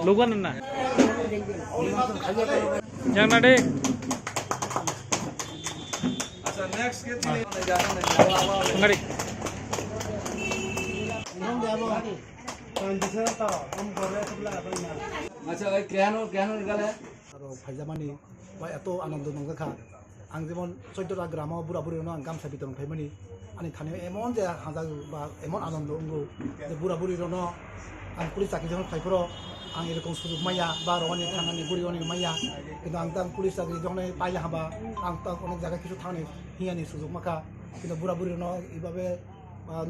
lugan na yang nade ngari আচ্ছা ওই কেন গেলে आरो फायजामानि बा एत' आनन्द नंगौखा आं जेमन 14टा ग्रामाव बुरा बुरिनो आं गामसा बितरन फायमानि आंनि थानायाव एमन जे हाजागो बा एमन आनन्द अंगौ जे बुरा बुरिनो आं पुलिस चाकरिजों फायफोर आं एरकम सुजुग माया बा रवानि थांनानै बुरिनि माया किन्तु आं दा पुलिस चाकरिजों पाइला हाबा आं दा अनेक जायगा किछु थांनानै हियानि सुजुग माखा किन्तु बुरा बुरिनो इबाबे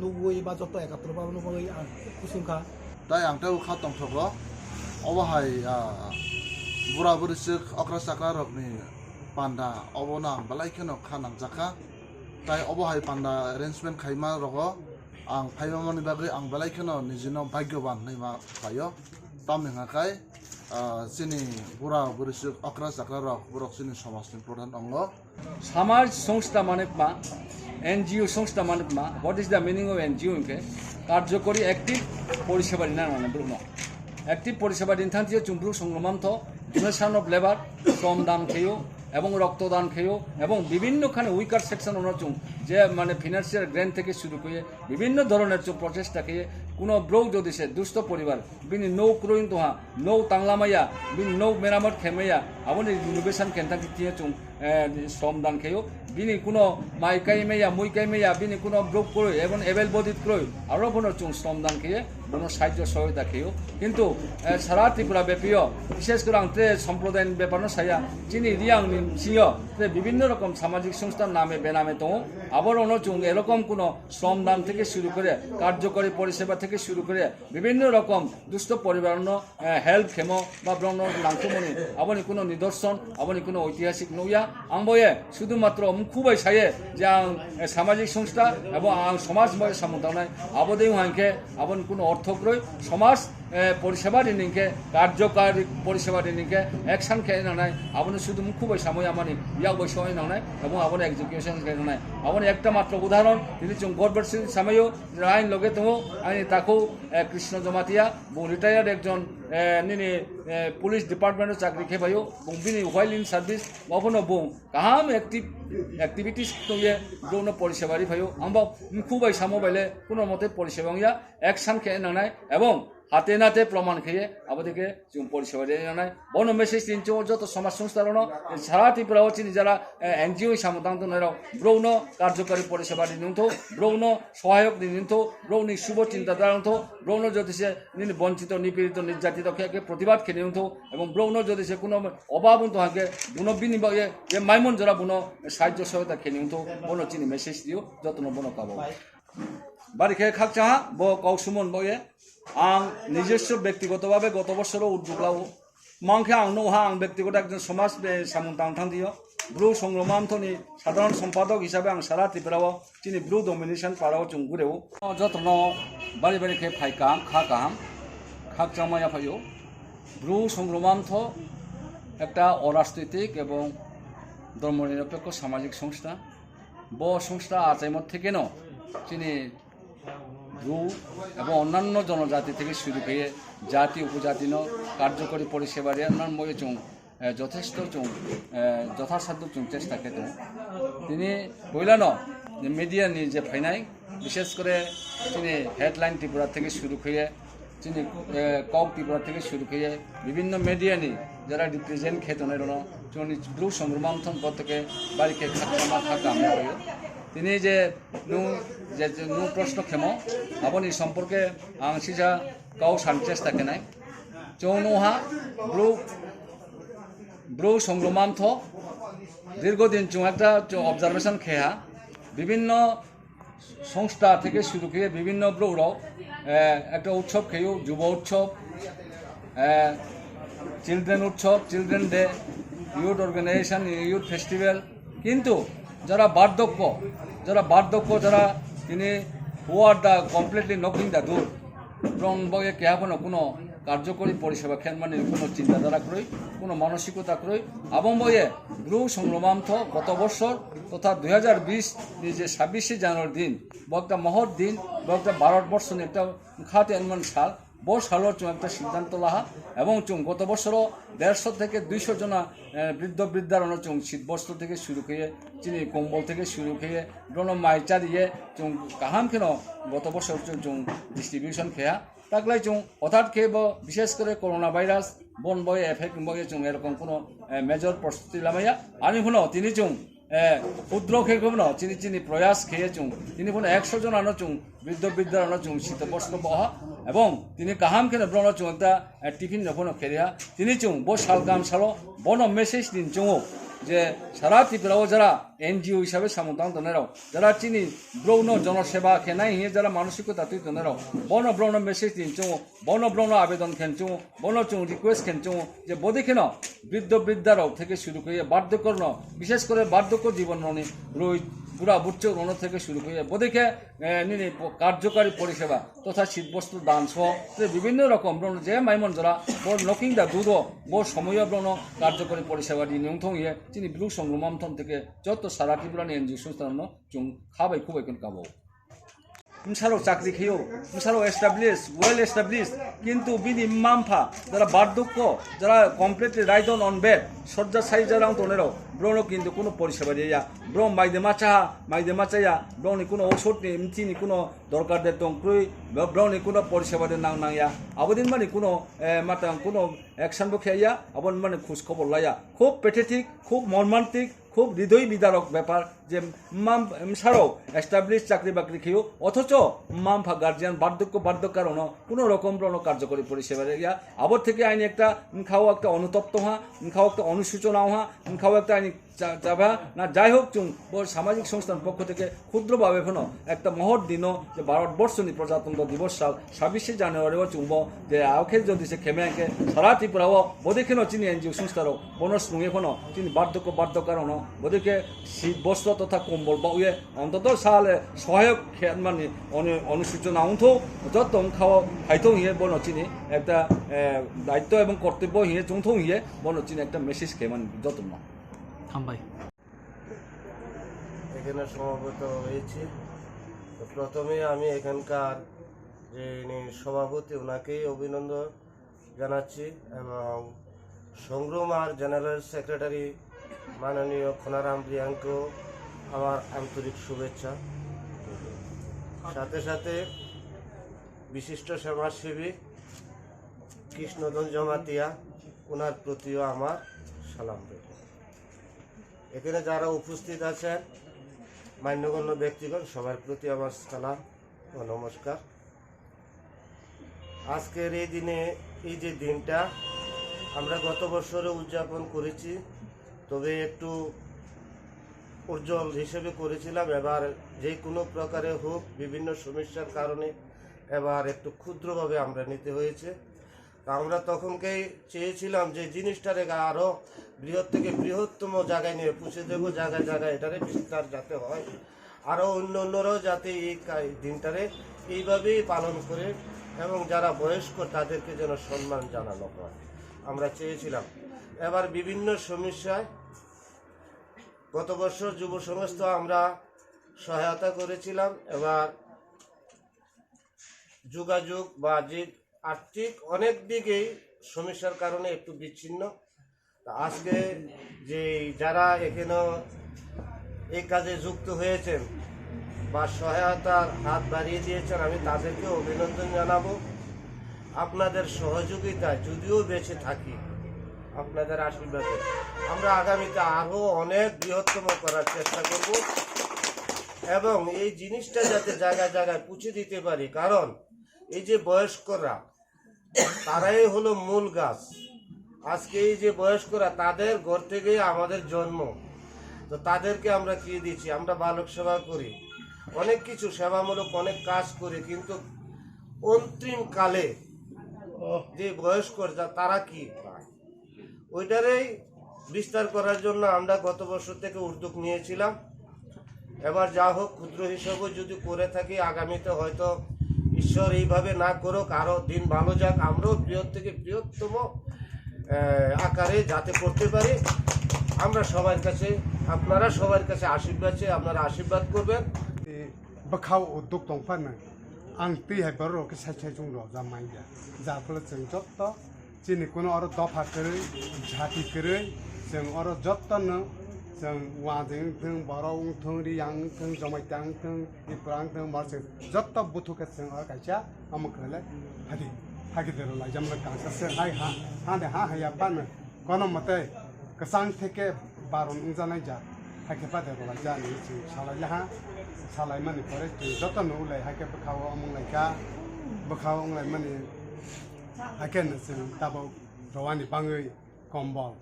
नुबुयै बा जत 71 बा नुबुयै आं खुसिखा তাই आंथ' खा दंथ'ब अबहाय बुरा बुरिसो अक्रा साक्रा रकनि पान्डा अबना बालायखेनो खानांजाखा ताई अबहाय पान्डा एरेन्जमेन्ट खायमा रग आं फायमानि बागै आं बालायखेनो निजिनो भाग्यबान नैमा फायो तामहेङाखाय जोंनि बुरा बुरिसो अक्रा साक्रा रक बरक जोंनि समाजनि प्रधान अंग समाज संस्था माने मा एनजिओ संस्था माने मा what is the meaning of NGO इनके कार्यकरी एक्टिव परिसेबा दिना नाने ब्रुनो एक्टिव परिसेबा दिन थांथियो चुम्ब्रु संग्रामान्थ डोनेशन ऑफ लेबर श्रम दान खेयो এবং রক্তদান খেয়েও এবং বিভিন্নখানে উইকার সেকশন অনুচুং যে মানে ফিনান্সিয়াল গ্র্যান্ট থেকে শুরু করে বিভিন্ন ধরনের প্রচেষ্টা খেয়ে কোনো ব্রৌ যদি সে দুস্থ পরিবার বিনি নৌ ক্রোইন তোহা নৌ তাংলামাইয়া বিনি নৌ মেরামত খেমাইয়া আবনি রিনোভেশন কেন্টাকি দিয়ে চুং শ্রমদান খেয়েও বিনি কোনো মাই কাইমাইয়া মুই কাইমাইয়া বিনি কোনো ব্রৌ ক্রয় এবং এবেল বদিত ক্রয় আরও কোনো চুং শ্রমদান খেয়ে কোনো সাহায্য সহায়তা খেয়েও কিন্তু সারা ত্রিপুরা ব্যাপীয় বিশেষ করে আংতে সম্প্রদায় ব্যাপারও সাইয়া চিনি রিয়াং সিও বিভিন্ন রকম সামাজিক সংস্থার নামে বেনামে তো আবার অনুচুং এরকম কোনো শ্রমদান থেকে শুরু করে কার্যকরী পরিষেবা থেকে শুরু করে বিভিন্ন রকম দুস্থ পরিবার হেল্প খেমো বা ব্রহ্ম নাংথমনি আবনি কোনো নিদর্শন আবনি কোনো ঐতিহাসিক নইয়া আং বয়ে শুধুমাত্র মুখুবাই সাইয়ে যে আং সামাজিক সংস্থা এবং আং সমাজ বয়ে সামন্তানায় আবদেই হাঙ্কে আবন কোনো অর্থক্রয় সমাজ পরিষেবা দিনকে কার্যকারী পরিষেবা দিনকে অ্যাকশন খেয়ে নানায় আপনি শুধু মুখ্যবাই সাময় আমানি ইয়াক বৈষয় নানায় এবং আপনি এক্সিকিউশন খেয়ে নানায় আপনি একটা মাত্র উদাহরণ তিনি চুং গড়বড় সাময়ও আইন লগে তো আইনি তাকেও কৃষ্ণ জমাতিয়া এবং রিটায়ার্ড একজন নিনি পুলিশ ডিপার্টমেন্টের চাকরি খেয়ে ভাইও এবং বিনি ওয়াইল ইন সার্ভিস কখনো বং কাহাম অ্যাক্টিভিটিস তুইয়ে যৌন পরিষেবারি ভাইও আমরা মুখ্যবাই সামো বাইলে কোনো মতে পরিষেবা অ্যাকশন খেয়ে নানায় এবং হাতে নাতে প্রমাণ খেয়ে আমাদেরকে পরিষেবা দিয়ে জানায় বন মেসেজ তিনচো যত সমাজ সংস্থার সারা ত্রিপুরা হচ্ছে যারা এনজিও সামতান্ত ব্রৌন কার্যকরী পরিষেবা নিত ব্রৌন সহায়ক নিত ব্রৌনি শুভ চিন্তাধারা নিত ব্রৌন যদি সে বঞ্চিত নিপীড়িত নির্যাতিত খেয়ে প্রতিবাদ খেয়ে নিত এবং ব্রৌন যদি সে কোনো অভাব তো হাঁকে বুনো বিনিময়ে যে মাইমন যারা বুনো সাহায্য সহায়তা খেয়ে নিত বন চিনি মেসেজ দিও যত্ন বন কাবো বাড়ি খেয়ে খাক চাহা ব কৌসুমন বয়ে आं নিজস্ব ব্যক্তিগতভাবে গত বছরও উদ্যোগ লাও মাংখে আং নৌহা আং ব্যক্তিগত একজন সমাজ সামন্তাং দিও ব্রু সংগ্রামান্থনি সাধারণ সম্পাদক হিসাবে আং সারা ত্রিপুরাও তিনি ব্রু ডমিনেশন পাড়াও চুঙ্গুরেও যত্ন বাড়ি বাড়ি খেয়ে ফাইকাম খাকাম খাক চামাইয়া ফাইও ব্রু সংগ্রামান্থ একটা অরাজনৈতিক এবং ধর্মনিরপেক্ষ সামাজিক সংস্থা ব সংস্থা আচাইমত থেকে ন তিনি ব্রু এবং অন্যান্য জনজাতি থেকে শুরু করে জাতি উপজাতি কার্যকরী পরিষেবা অন্যান্য চুং যথেষ্ট চুং যথাসাধ্য চুং চেষ্টা খেত তিনি কইলান মিডিয়া যে ফাইনাই বিশেষ করে তিনি হেডলাইন ত্রিপুরা থেকে শুরু করে তিনি কক ত্রিপুরা থেকে শুরু করে বিভিন্ন মিডিয়ানি যারা রিপ্রেজেন্ট খেতনের ব্রু সংগ্রামান্থন পর থেকে বাড়িকে খাকা খাকা আমরা তিনি যে নু প্রশ্ন খেমো আপনি সম্পর্কে আং সিজা গাও সানচেষ্টা কেনাই চৌনুহা ব্রু সংগ্রামান্থ দীর্ঘদিন চুং একটা অবজারভেশন খেয়া বিভিন্ন সংস্থা থেকে শুরু করে বিভিন্ন ব্রুরাও একটা উৎসব খেয়েও যুব উৎসব চিলড্রেন উৎসব children day youth organization youth festival কিন্তু যারা বার্ধক্য যারা তিনি who are the completely knocking the door রং বগে কেহাপনো কোনো কার্যকরী পরিষেবা খেন মানে কোনো চিন্তাধারা ক্রয় কোনো মানসিকতা ক্রয় এবং বইয়ে ব্রু সংগ্রামান্থ গত বছর তথা 2020 যে 26শে জানুয়ারি দিন বা একটা মহৎ দিন বা একটা ভারতবর্ষ একটা খাতে এমন সাল বস হালো চুং একটা সিদ্ধান্ত লাহা এবং চুং গত বছরও 150 থেকে 200 জনা বৃদ্ধ বৃদ্ধারণ চুং শীতবস্ত্র থেকে শুরু করে চিনি কম্বল থেকে শুরু করে ব্রণ মাই চারিয়ে চুং কাহাম কেন গত বছর চুং ডিস্ট্রিবিউশন খেয়া তাকলাই চুং হঠাৎ খেয়ে বিশেষ করে করোনা ভাইরাস বন বয়ে এফেক্ট বয়ে চুং এরকম কোনো মেজর প্রস্তুতি লামাইয়া আমি শুনো তিনি চুং ক্ষুদ্র খেয়ে ন চিনি চিনি প্রয়াস খেয়ে চুং তিনি কোনো 100 জন আনো চুং বৃদ্ধ বৃদ্ধারণ চুং শীতবস্ত্র বহা এবং তিনি কাহাম কেন ব্রণ চুং একটা টিফিন নফনো খেরিয়া তিনি চুং বো সাল গাম সালো বন মেসেজ দিন চুং যে সারা ত্রিপুরাও যারা এনজিও হিসাবে সামন্তান তনেরাও যারা চিনি ব্রৌণ জনসেবা খেনাই হিয়ে যারা মানসিকতা তুই তনেরাও বন ব্রৌণ মেসেজ দিন চুং বন ব্রৌণ আবেদন খেন চুং বন চুং রিকোয়েস্ট খেন চুং যে বোধে খেন বৃদ্ধ বৃদ্ধারাও থেকে শুরু করে বার্ধক্য বিশেষ করে বার্ধক্য জীবন রই বুড়া বুচ্চ রণ থেকে শুরু করে বোধেকে কার্যকারী পরিষেবা তথা শীতবস্ত্র দান সহ বিভিন্ন রকম ব্রণ যে মাইমন যারা বড় নকিং দা দুধ বড় সময় ব্রণ কার্যকরী পরিষেবা দিয়ে নিয়ন্ত্রণ ইয়ে তিনি ব্লু সংগ্রামথন থেকে যত সারা ত্রিপুরানি এনজিও সংস্থা চুং খাবাই খুবই কোন কাবো মিসারও চাকরি খেয়েও মিসারও এস্টাবলিশ ওয়েল এস্টাবলিশ কিন্তু বিনি মামফা যারা বার্ধক্য যারা কমপ্লিটলি রাইট অন বেড শয্যাশায়ী যারা তোনেরাও ব্রণ কিন্তু কোনো পরিষেবা দিয়ে ব্রণ মাইদে মাচাইয়া ব্রণে কোনো ঔষধ নেই চিনি কোনো দরকার দে টংক্রুই ব্রণে কোনো পরিষেবা দিয়ে নাংয়া আবদিন মানে কোনো মাতা কোনো অ্যাকশনবো খেয়াইয়া আবন মানে খোঁজ খবর লাইয়া খুব প্যাথেটিক খুব মর্মান্তিক খুব হৃদয় বিদারক ব্যাপার যে মাম সারাও এস্টাবলিশ চাকরি বাকরি খেয়েও অথচ মামফা গার্জিয়ান বার্ধক্য কারণ কোনো রকম ব্রণ কার্যকরী পরিষেবা ইয়া আবর থেকে আইনি একটা খাওয়া একটা অনুতপ্ত হওয়া খাওয়া একটা অনুসূচনা হওয়া খাওয়া একটা আইনি চাবা না যাই হোক চুং সামাজিক সংস্থার পক্ষ থেকে ক্ষুদ্রভাবে এখনো একটা মহৎ দিনও যে ভারতবর্ষ প্রজাতন্ত্র দিবস সাল 26 জানুয়ারিও চুংব যে আখে যদি সে খেমে আঁকে সারা ত্রিপুরাও বোধেকেন চিনি এনজিও সংস্থারও বনস নুয়ে এখনো চিনি বার্ধক্য কারণ বোধকে শীত বস্ত্র তথা কম্বল বা উয়ে অন্তত সালে সহায়ক মানে অনুসূচনা উঠো যত খাওয়া হাইতো হিয়ে বন চিনি একটা দায়িত্ব এবং কর্তব্য হিয়ে চুংথো হিয়ে বন চিনি একটা মেসেজ খেয়ে যত না এখানে সমাবেত হয়েছি তো প্রথমে আমি এখানকার যে সভাপতি ওনাকেই অভিনন্দন জানাচ্ছি এবং সংগ্রাম আর জেনারেল সেক্রেটারি মাননীয় খনারাম রিয়াংকেও আমার আন্তরিক শুভেচ্ছা সাথে সাথে বিশিষ্ট সমাজসেবী কৃষ্ণধন জমাতিয়া ওনার প্রতিও আমার সালাম রইল এখানে যারা উপস্থিত আছেন মান্যগণ্য ব্যক্তিগণ সবার প্রতি আমার সালাম ও নমস্কার আজকের এই দিনে এই যে দিনটা আমরা গত বছরে উদযাপন করেছি তবে একটু উজ্জ্বল হিসেবে করেছিলাম এবার যে কোনো প্রকারে হোক বিভিন্ন সমস্যার কারণে এবার একটু ক্ষুদ্রভাবে আমরা নিতে হয়েছে আমরা তখনকেই চেয়েছিলাম যে জিনিসটারে আরও বৃহৎ থেকে বৃহত্তম জায়গায় নিয়ে পুষে দেবো জায়গায় জায়গায় এটারে বিস্তার যাতে হয় আরও অন্যরাও যাতে এই দিনটারে এইভাবেই পালন করে এবং যারা বয়স্ক তাদেরকে যেন সম্মান জানানো হয় আমরা চেয়েছিলাম এবার বিভিন্ন সমস্যায় গত বছর যুব সংস্থা আমরা সহায়তা করেছিলাম এবার যোগাযোগ বা যে আর্থিক অনেক দিকেই সমস্যার কারণে একটু বিচ্ছিন্ন আজকে যে যারা এখানে এই কাজে যুক্ত হয়েছেন বা সহায়তার হাত বাড়িয়ে দিয়েছেন আমি তাদেরকে অভিনন্দন জানাবো আপনাদের সহযোগিতায় যদিও বেঁচে থাকি আপনাদের আশীর্বাদে আমরা আগামীতে আরও অনেক বৃহত্তম করার চেষ্টা করব এবং এই জিনিসটা যাতে জায়গায় জায়গায় পৌঁছে দিতে পারি কারণ এই যে বয়স্করা তারাই হলো মূল গাছ আজকে এই যে বয়স্করা তাদের ঘর থেকেই আমাদের জন্ম তো তাদেরকে আমরা কি দিচ্ছি আমরা বালক সেবা করি অনেক কিছু সেবামূলক অনেক কাজ করি কিন্তু অন্তিম কালে যে বয়স্কর তারা কি পায় ওইটারই বিস্তার করার জন্য আমরা গত বছর থেকে উদ্যোগ নিয়েছিলাম এবার যা হোক ক্ষুদ্র হিসাবে যদি করে থাকি আগামীতে হয়তো ঈশ্বর এইভাবে না করুক আরও দিন ভালো যাক আমরাও বৃহৎ থেকে বৃহত্তম আকারে যাতে করতে পারি আমরা সবার কাছে আপনারা সবার কাছে আশীর্বাদ চাই আপনারা আশীর্বাদ করবেন बखाव उद्योग दंफान ang ti hai baro ke sai chung ro za mai ya za phla chung jot to chini kono aro dofa kere jhati kere chung aro jot to no chung wa jeng thung baro ung thung ri yang thung jomai tang thung i prang thung mar chung jot to buthu ke chung ar ka cha am khale hadi hagi der la jam la ka sa hai ha de ha ya pan kono mate kasang theke baron ung janai ja hagi pa der la ja ni chung sala ya ha salai mani pore jot no ulai hagi pa khaw among lai ka ba khaw ong lai mani aken sen tabo rawani bangai kombol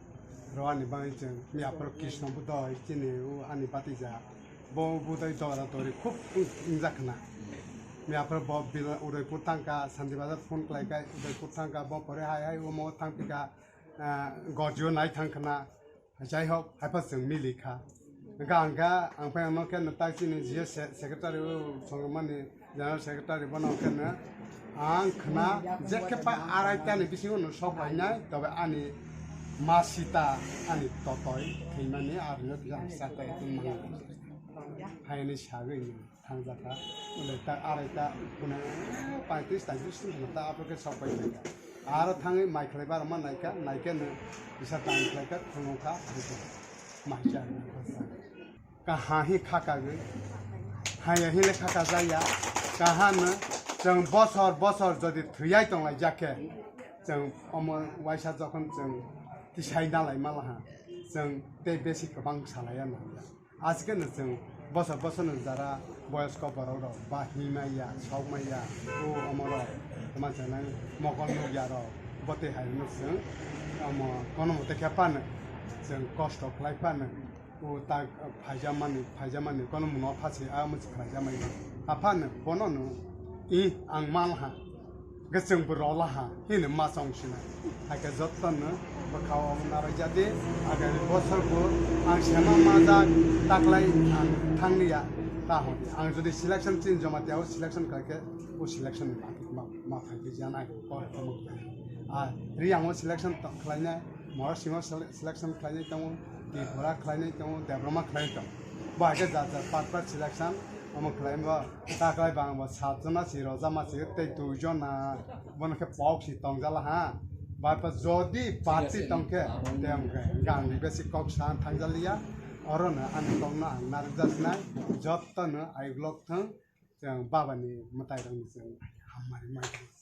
rawani bangai chen mi apro krishna buddha chini u ani patija bo buddha dora tori khup injakna mi apro bo bil urai putangka sandibazar phone klai ka urai putangka bo pore hai u mo thangpika gojo nai thangkna jai hok haipa seng mi likha angka angpa no ken ta chini je secretary songmani general secretary bono ken ang khna jekepa araita ni bisingo no sopainai tobe ani masita ani totoi khaimani arno jang sata tin mang haini sabe ni thangjaka ule ta araita kuna 35 ta aproke sopainai aro thangi maikhlaibar ma naika ne bisa tangklaika khungokha maija kaha hi khaka ge haya hi le khaka jaya kaha na जों बसर जदि थैयाय दंलाय जाके जों वाइसा जखन जों दिसाय नालाय मालाहा जों ते बेसि गोबां सालाया ना आजकल जों बसर जारा बयस्क बरौ बा हिमाया सावमाया ओ अमर मानसिना मगन नगिया र बते हायनो जों कोनो मते खेपानो जों कष्ट खालायफानो ओ ता फायजामानि कोनो मुना फासि आ मोनसे फायजामानि आफानो बननो ang malha gaseng berolaha hini masong sina hake zotan na bakaw nara jadi agar bosar ko ang sama maza taklai ang thanglia tahon ang jodi selection chin joma teo selection karke o selection ma phai jana ko tomok a riang o selection khlaina mor singo selection khlaina tamo di bora khlaina tamo development khlaina tamo ba ke za part selection I'm a climber, Takai Bang was Satsana, Rosama, Tujona, one of the box, Tongzala, but Zodi, Party Tonke, Gang, basic cox, Tanzalia, Orona, and Tona, Narzasna, Jotana, I blocked her, Babani, Matairan, Hamari.